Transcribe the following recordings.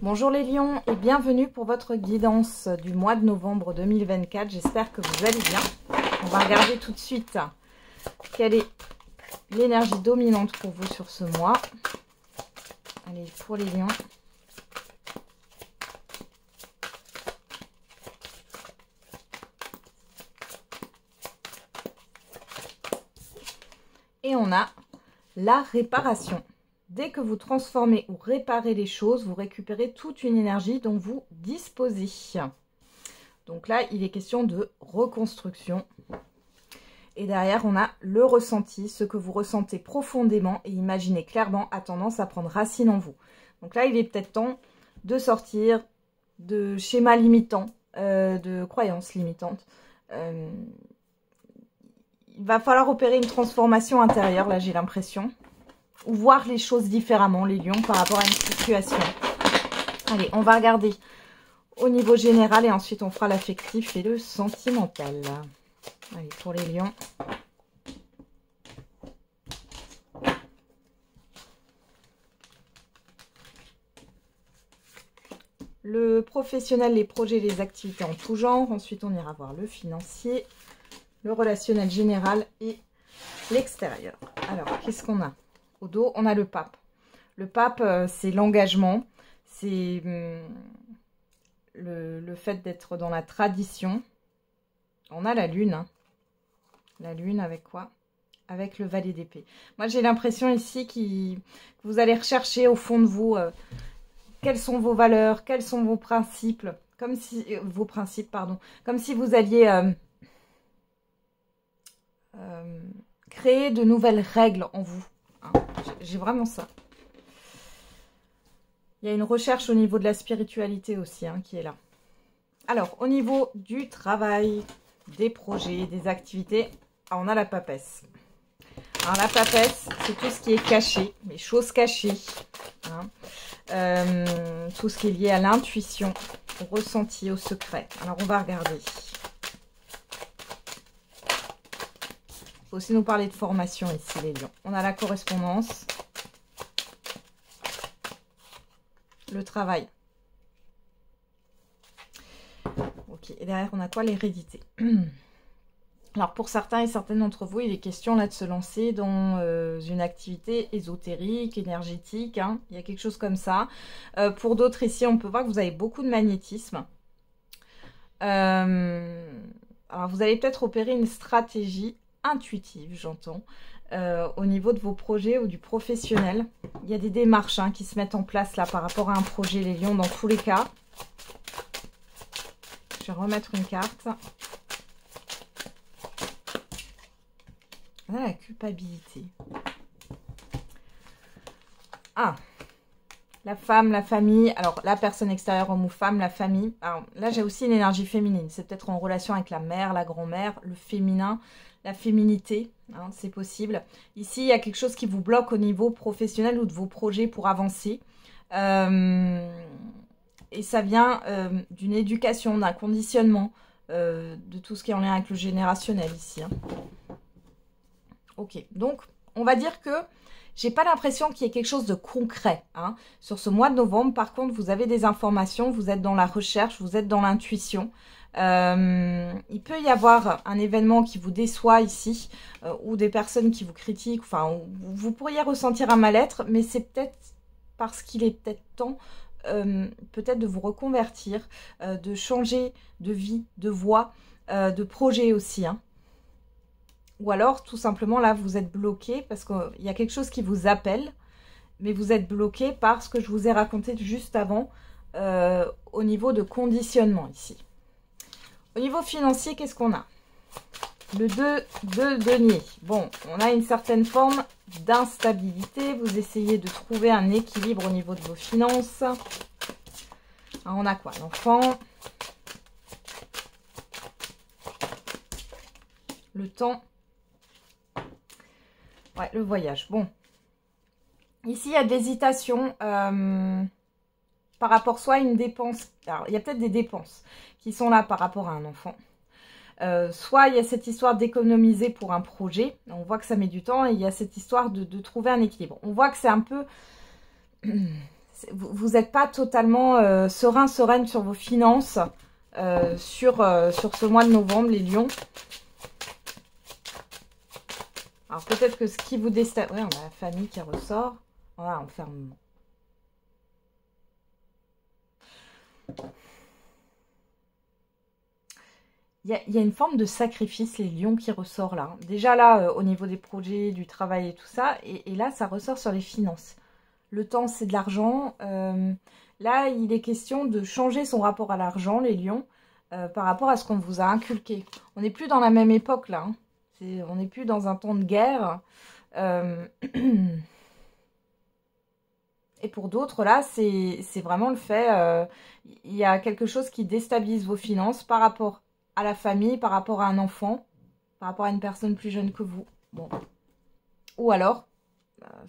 Bonjour les lions et bienvenue pour votre guidance du mois de novembre 2024. J'espère que vous allez bien. On va regarder tout de suite quelle est l'énergie dominante pour vous sur ce mois. Allez, pour les lions. Et on a la réparation. Dès que vous transformez ou réparez les choses, vous récupérez toute une énergie dont vous disposez. Donc là, il est question de reconstruction. Et derrière, on a le ressenti, ce que vous ressentez profondément et imaginez clairement a tendance à prendre racine en vous. Donc là, il est peut-être temps de sortir de schémas limitants, de croyances limitantes. Il va falloir opérer une transformation intérieure, là j'ai l'impression. Ou voir les choses différemment, les lions, par rapport à une situation. Allez, on va regarder au niveau général et ensuite on fera l'affectif et le sentimental. Allez, pour les lions. Le professionnel, les projets, les activités en tout genre. Ensuite, on ira voir le financier, le relationnel général et l'extérieur. Alors, qu'est-ce qu'on a? Au dos, on a le pape. Le pape, c'est l'engagement, c'est le fait d'être dans la tradition. On a la lune. Hein. La lune avec quoi? Avec le valet d'épée. Moi, j'ai l'impression ici que vous allez rechercher au fond de vous quelles sont vos valeurs, quels sont vos principes, comme si comme si vous alliez créer de nouvelles règles en vous. J'ai vraiment ça. Il y a une recherche au niveau de la spiritualité aussi qui est là. Alors, au niveau du travail, des projets, des activités, on a la papesse. Alors, la papesse, c'est tout ce qui est caché, les choses cachées. Tout ce qui est lié à l'intuition, au ressenti, au secret. Alors, on va regarder. Il faut aussi nous parler de formation ici, les lions. On a la correspondance. Le travail. Ok, et derrière, on a quoi? L'hérédité. Alors, pour certains et certaines d'entre vous, il est question là de se lancer dans une activité ésotérique, énergétique. Il y a quelque chose comme ça. Pour d'autres ici, on peut voir que vous avez beaucoup de magnétisme. Alors, vous allez peut-être opérer une stratégie intuitive, j'entends, au niveau de vos projets ou du professionnel. Il y a des démarches qui se mettent en place là par rapport à un projet, les lions, dans tous les cas. Je vais remettre une carte. On a la culpabilité. La femme, la famille. Alors, la personne extérieure, homme ou femme, la famille. Alors, là, j'ai aussi une énergie féminine. C'est peut-être en relation avec la mère, la grand-mère, le féminin, la féminité. C'est possible. Ici, il y a quelque chose qui vous bloque au niveau professionnel ou de vos projets pour avancer. Et ça vient d'une éducation, d'un conditionnement, de tout ce qui est en lien avec le générationnel ici. Ok, donc, on va dire que j'ai pas l'impression qu'il y ait quelque chose de concret sur ce mois de novembre. Par contre, vous avez des informations, vous êtes dans la recherche, vous êtes dans l'intuition. Il peut y avoir un événement qui vous déçoit ici, ou des personnes qui vous critiquent. Enfin, vous pourriez ressentir un mal-être, mais c'est peut-être parce qu'il est peut-être temps peut-être de vous reconvertir, de changer de vie, de voie, de projet aussi. Ou alors, tout simplement, là, vous êtes bloqué parce qu'il y a quelque chose qui vous appelle, mais vous êtes bloqué par ce que je vous ai raconté juste avant au niveau de conditionnement ici. Au niveau financier, qu'est-ce qu'on a? Le 2 de denier. Bon, on a une certaine forme d'instabilité. Vous essayez de trouver un équilibre au niveau de vos finances. Alors, on a quoi? L'enfant. Le temps. Ouais, le voyage. Bon. Ici, il y a de l'hésitation par rapport soit à une dépense. Alors, il y a peut-être des dépenses qui sont là par rapport à un enfant. Soit il y a cette histoire d'économiser pour un projet. On voit que ça met du temps et il y a cette histoire de trouver un équilibre. On voit que c'est un peu... vous n'êtes pas totalement serein, sereine sur vos finances sur ce mois de novembre, les lions. Alors peut-être que ce qui vous déstabilise... Oui, on a la famille qui ressort. Voilà, enfermement. Il y a une forme de sacrifice, les lions, qui ressort là. Déjà là, au niveau des projets, du travail et tout ça. Et là, ça ressort sur les finances. Le temps, c'est de l'argent. Là, il est question de changer son rapport à l'argent, les lions, par rapport à ce qu'on vous a inculqué. On n'est plus dans la même époque là. Hein. On n'est plus dans un temps de guerre. Et pour d'autres, là, c'est vraiment le fait... il y a quelque chose qui déstabilise vos finances par rapport à la famille, par rapport à un enfant, par rapport à une personne plus jeune que vous. Bon. Ou alors,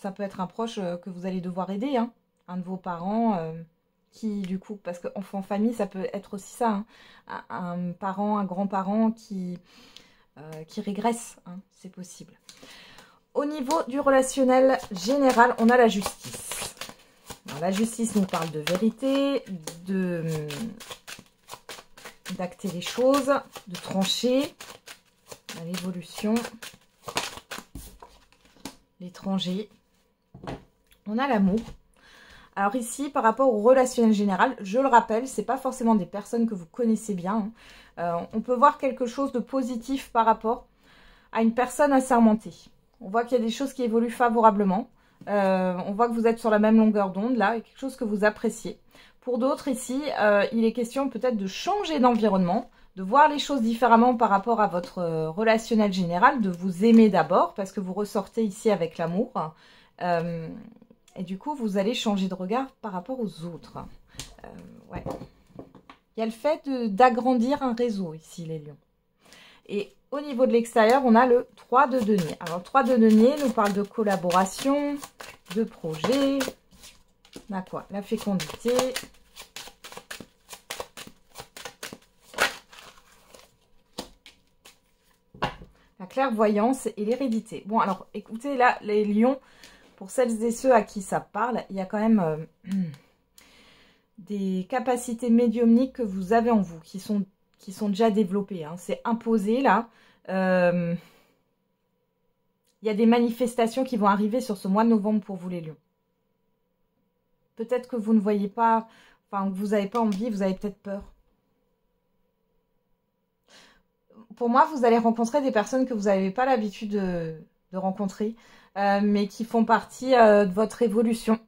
ça peut être un proche que vous allez devoir aider, hein. Un de vos parents qui, du coup, parce qu'enfant famille, ça peut être aussi ça, hein. Un parent, un grand-parent qui régresse, hein, c'est possible. Au niveau du relationnel général, on a la justice. Alors, la justice nous parle de vérité, d'acter les choses, de trancher, l'évolution, l'étranger. On a l'amour. Alors ici, par rapport au relationnel général, je le rappelle, c'est pas forcément des personnes que vous connaissez bien. Hein. On peut voir quelque chose de positif par rapport à une personne assermentée. On voit qu'il y a des choses qui évoluent favorablement. On voit que vous êtes sur la même longueur d'onde, là, quelque chose que vous appréciez. Pour d'autres, ici, il est question peut-être de changer d'environnement, de voir les choses différemment par rapport à votre relationnel général, de vous aimer d'abord, parce que vous ressortez ici avec l'amour. Et du coup, vous allez changer de regard par rapport aux autres. Ouais. Il y a le fait d'agrandir un réseau ici, les lions. Et au niveau de l'extérieur, on a le 3 de denier. Alors, le 3 de denier nous parle de collaboration, de projet. On a quoi? La fécondité. La clairvoyance et l'hérédité. Bon, alors, écoutez, là, les lions, pour celles et ceux à qui ça parle, il y a quand même des capacités médiumniques que vous avez en vous, qui sont déjà développées. Hein. C'est imposé, là. Il y a des manifestations qui vont arriver sur ce mois de novembre pour vous, les lions. Peut-être que vous ne voyez pas, enfin, que vous n'avez pas envie, vous avez peut-être peur. Pour moi, vous allez rencontrer des personnes que vous n'avez pas l'habitude de rencontrer, mais qui font partie de votre évolution.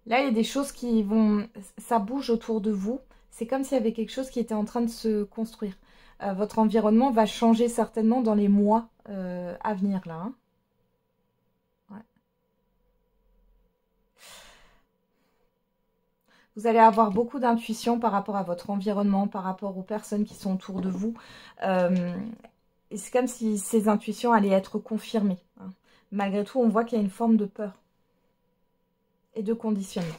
Là, il y a des choses qui vont... Ça bouge autour de vous. C'est comme s'il y avait quelque chose qui était en train de se construire. Votre environnement va changer certainement dans les mois à venir, là. Hein. Ouais. Vous allez avoir beaucoup d'intuition par rapport à votre environnement, par rapport aux personnes qui sont autour de vous. Et c'est comme si ces intuitions allaient être confirmées. Hein. Malgré tout, on voit qu'il y a une forme de peur et de conditionnement.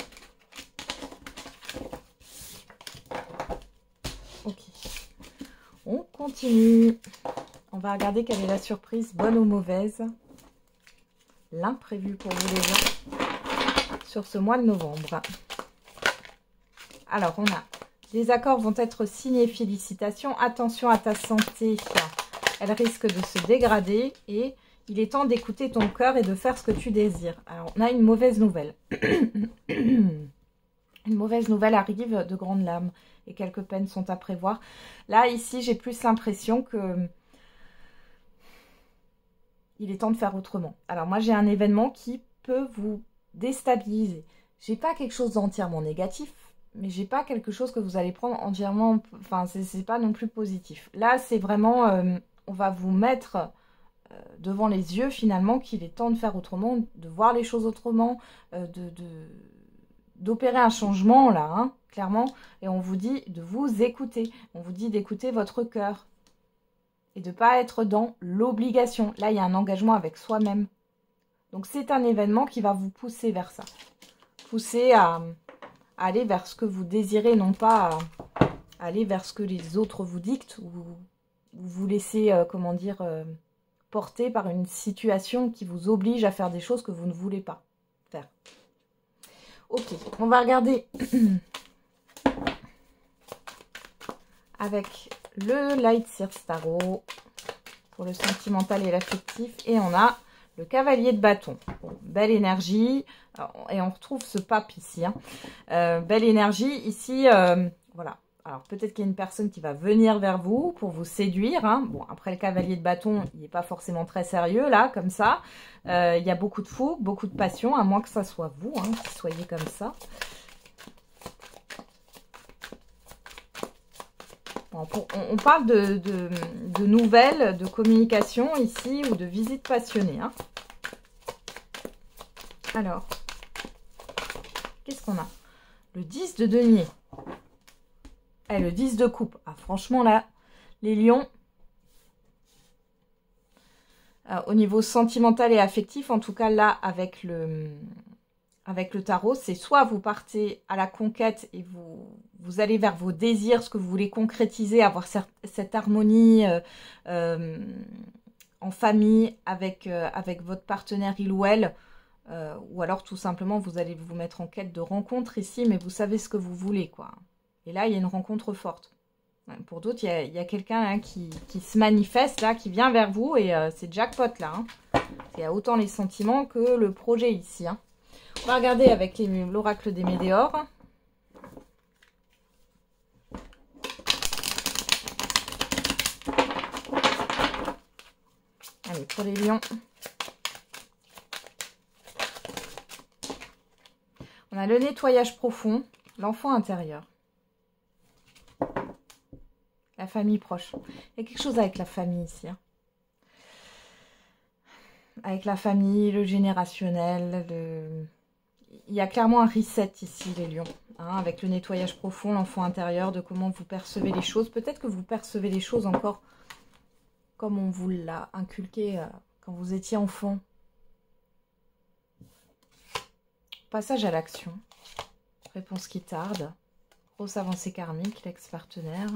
Ok. On continue. On va regarder quelle est la surprise, bonne ou mauvaise. L'imprévu pour vous les gens sur ce mois de novembre. Alors, on a les accords vont être signés, félicitations. Attention à ta santé, elle risque de se dégrader et il est temps d'écouter ton cœur et de faire ce que tu désires. Alors, on a une mauvaise nouvelle. Une mauvaise nouvelle arrive, de grandes larmes et quelques peines sont à prévoir. Là, ici, j'ai plus l'impression que il est temps de faire autrement. Alors, moi, j'ai un événement qui peut vous déstabiliser. J'ai pas quelque chose d'entièrement négatif, mais j'ai pas quelque chose que vous allez prendre entièrement... Enfin, c'est pas non plus positif. Là, c'est vraiment... on va vous mettre... devant les yeux finalement qu'il est temps de faire autrement, de voir les choses autrement, d'opérer un changement là, hein, clairement, et on vous dit de vous écouter, on vous dit d'écouter votre cœur et de ne pas être dans l'obligation. Là, il y a un engagement avec soi-même. Donc c'est un événement qui va vous pousser vers ça, pousser à aller vers ce que vous désirez, non pas à aller vers ce que les autres vous dictent ou vous laissez, comment dire... porté par une situation qui vous oblige à faire des choses que vous ne voulez pas faire. Ok, on va regarder avec le Light Circe Tarot pour le sentimental et l'affectif. Et on a le cavalier de bâton. Bon, belle énergie. Alors, et on retrouve ce pape ici. Hein. Belle énergie. Ici, voilà. Alors, peut-être qu'il y a une personne qui va venir vers vous pour vous séduire. Hein. Bon, après, le cavalier de bâton, il n'est pas forcément très sérieux, là, comme ça. Il y a beaucoup de fougue, beaucoup de passion, à moins que ça soit vous, hein, qui soyez comme ça. Bon, on parle de nouvelles, de communication ici, ou de visite passionnée. Hein. Alors, qu'est-ce qu'on a? Le 10 de denier. Et le 10 de coupe. Ah, franchement, là, les lions, au niveau sentimental et affectif, en tout cas, là, avec le tarot, c'est soit vous partez à la conquête et vous allez vers vos désirs, ce que vous voulez concrétiser, avoir cette harmonie en famille avec votre partenaire, il ou elle, ou alors tout simplement, vous allez vous mettre en quête de rencontre ici, mais vous savez ce que vous voulez, quoi. Et là, il y a une rencontre forte. Pour d'autres, il y a quelqu'un hein, qui se manifeste, là, qui vient vers vous, et c'est jackpot, là. Hein. Il y a autant les sentiments que le projet ici. Hein. On va regarder avec l'oracle des météores. Allez, pour les lions. On a le nettoyage profond, l'enfant intérieur. La famille proche. Il y a quelque chose avec la famille ici. Hein. Avec la famille, le générationnel, il y a clairement un reset ici, les lions. Hein, avec le nettoyage profond, l'enfant intérieur, de comment vous percevez les choses. Peut-être que vous percevez les choses encore comme on vous l'a inculqué quand vous étiez enfant. Passage à l'action. Réponse qui tarde. Grosse avancée karmique, l'ex-partenaire.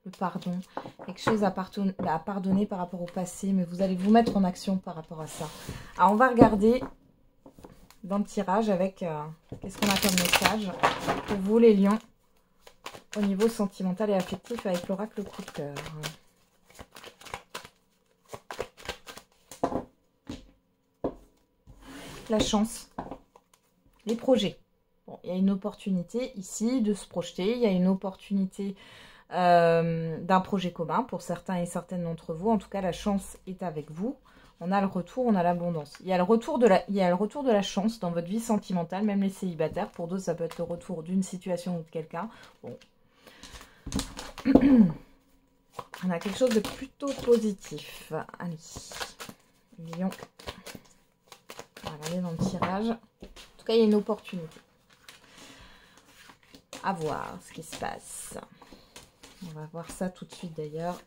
Le pardon. Quelque chose à pardonner par rapport au passé, mais vous allez vous mettre en action par rapport à ça. Alors, on va regarder dans le tirage avec qu'est-ce qu'on a comme message pour vous, les lions, au niveau sentimental et affectif avec l'oracle coup de cœur. La chance. Les projets. Bon, il y a une opportunité ici de se projeter. Il y a une opportunité d'un projet commun pour certains et certaines d'entre vous. En tout cas, la chance est avec vous. On a le retour, on a l'abondance. Il y a le retour de la chance dans votre vie sentimentale, même les célibataires. Pour d'autres, ça peut être le retour d'une situation ou de quelqu'un. Bon. On a quelque chose de plutôt positif. Allez. Lion. On va regarder dans le tirage. En tout cas, il y a une opportunité. À voir ce qui se passe. On va voir ça tout de suite d'ailleurs.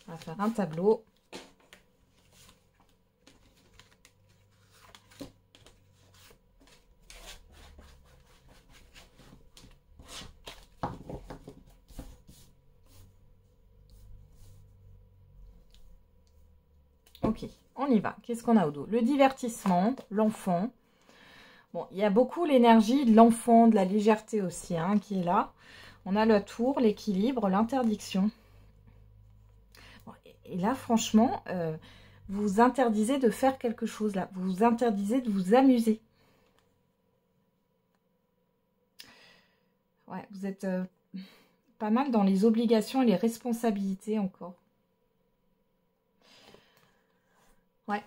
On va faire un tableau. Ok, on y va. Qu'est-ce qu'on a au dos? Le divertissement, l'enfant. Bon, il y a beaucoup l'énergie de l'enfant, de la légèreté aussi, hein, qui est là. On a la tour, l'équilibre, l'interdiction. Bon, et là, franchement, vous vous interdisez de faire quelque chose là. Vous vous interdisez de vous amuser. Ouais, vous êtes pas mal dans les obligations et les responsabilités encore. Ouais.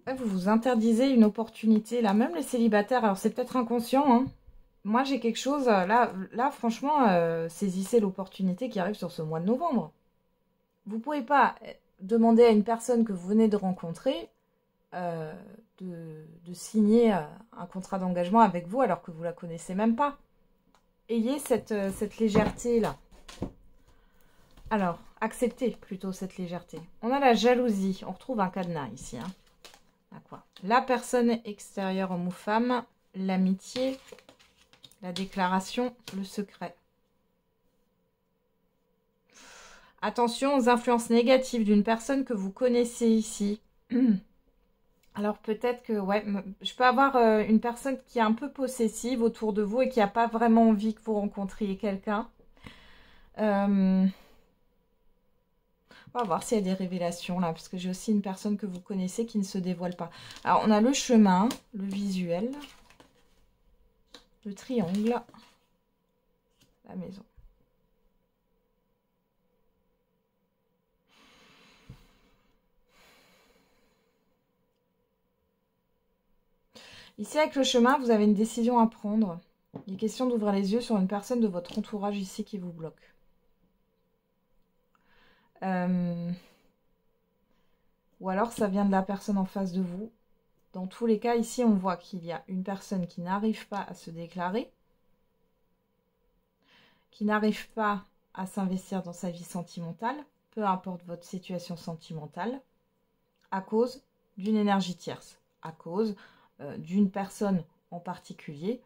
Vous vous interdisez une opportunité, là, même les célibataires, alors c'est peut-être inconscient, hein. Moi j'ai quelque chose, là franchement, saisissez l'opportunité qui arrive sur ce mois de novembre. Vous ne pouvez pas demander à une personne que vous venez de rencontrer de signer un contrat d'engagement avec vous alors que vous ne la connaissez même pas. Ayez cette légèreté-là. Alors, acceptez plutôt cette légèreté. On a la jalousie, on retrouve un cadenas ici, hein. Quoi. La personne extérieure homme ou femme, l'amitié, la déclaration, le secret. Attention aux influences négatives d'une personne que vous connaissez ici. Alors peut-être que, ouais, je peux avoir une personne qui est un peu possessive autour de vous et qui n'a pas vraiment envie que vous rencontriez quelqu'un. On va voir s'il y a des révélations là, parce que j'ai aussi une personne que vous connaissez qui ne se dévoile pas. Alors on a le chemin, le visuel, le triangle, la maison. Ici, avec le chemin, vous avez une décision à prendre. Il est question d'ouvrir les yeux sur une personne de votre entourage ici qui vous bloque. Ou alors, ça vient de la personne en face de vous. Dans tous les cas, ici, on voit qu'il y a une personne qui n'arrive pas à se déclarer, qui n'arrive pas à s'investir dans sa vie sentimentale, peu importe votre situation sentimentale, à cause d'une énergie tierce, à cause d'une personne en particulier,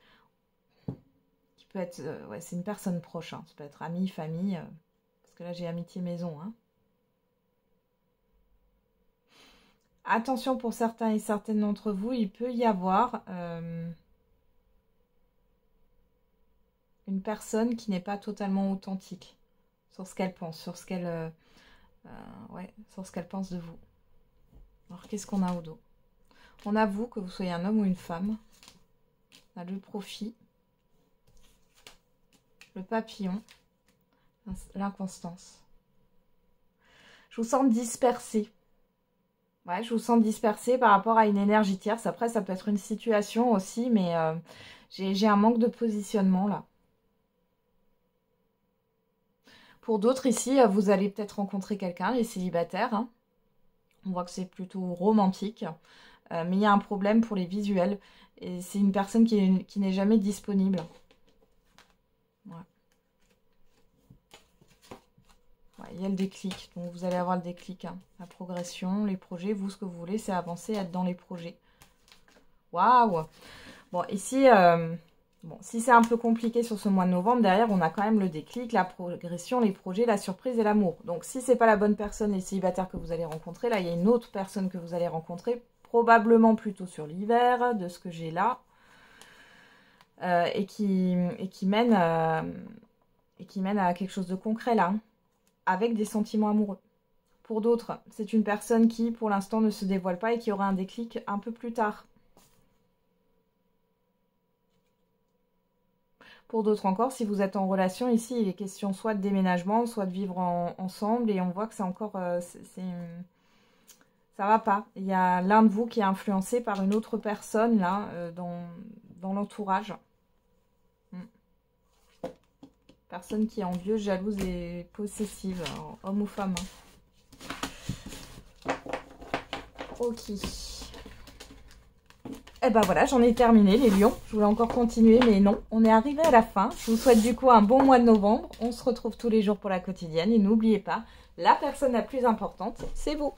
qui peut être, ouais, c'est une personne proche, hein, ça peut être ami, famille, parce que là j'ai amitié maison. Hein. Attention pour certains et certaines d'entre vous, il peut y avoir une personne qui n'est pas totalement authentique sur ce qu'elle pense, sur ce qu'elle ouais, sur ce qu'elle pense de vous. Alors qu'est-ce qu'on a au dos? On a vous, que vous soyez un homme ou une femme. On a le profit, le papillon, l'inconstance. Je vous sens dispersé. Ouais, je vous sens dispersé par rapport à une énergie tierce. Après, ça peut être une situation aussi, mais j'ai un manque de positionnement là. Pour d'autres ici, vous allez peut-être rencontrer quelqu'un, les célibataires. Hein. On voit que c'est plutôt romantique. Mais il y a un problème pour les visuels. Et c'est une personne qui n'est jamais disponible. Ouais. Ouais, il y a le déclic. Donc vous allez avoir le déclic. Hein. La progression, les projets. Vous, ce que vous voulez, c'est avancer, être dans les projets. Waouh! Bon, ici, bon, si c'est un peu compliqué sur ce mois de novembre, derrière, on a quand même le déclic, la progression, les projets, la surprise et l'amour. Donc, si c'est pas la bonne personne, les célibataires que vous allez rencontrer, là, il y a une autre personne que vous allez rencontrer, probablement plutôt sur l'hiver, de ce que j'ai là, et qui mène à quelque chose de concret, là, hein, avec des sentiments amoureux. Pour d'autres, c'est une personne qui, pour l'instant, ne se dévoile pas et qui aura un déclic un peu plus tard. Pour d'autres encore, si vous êtes en relation, ici, il est question soit de déménagement, soit de vivre ensemble. Et on voit que c'est encore... ça va pas. Il y a l'un de vous qui est influencé par une autre personne, là, dans l'entourage. Personne qui est envieuse, jalouse et possessive. Alors, homme ou femme. Hein. Ok. Et ben voilà, j'en ai terminé les lions. Je voulais encore continuer, mais non, on est arrivé à la fin. Je vous souhaite du coup un bon mois de novembre. On se retrouve tous les jours pour la quotidienne. Et n'oubliez pas, la personne la plus importante, c'est vous.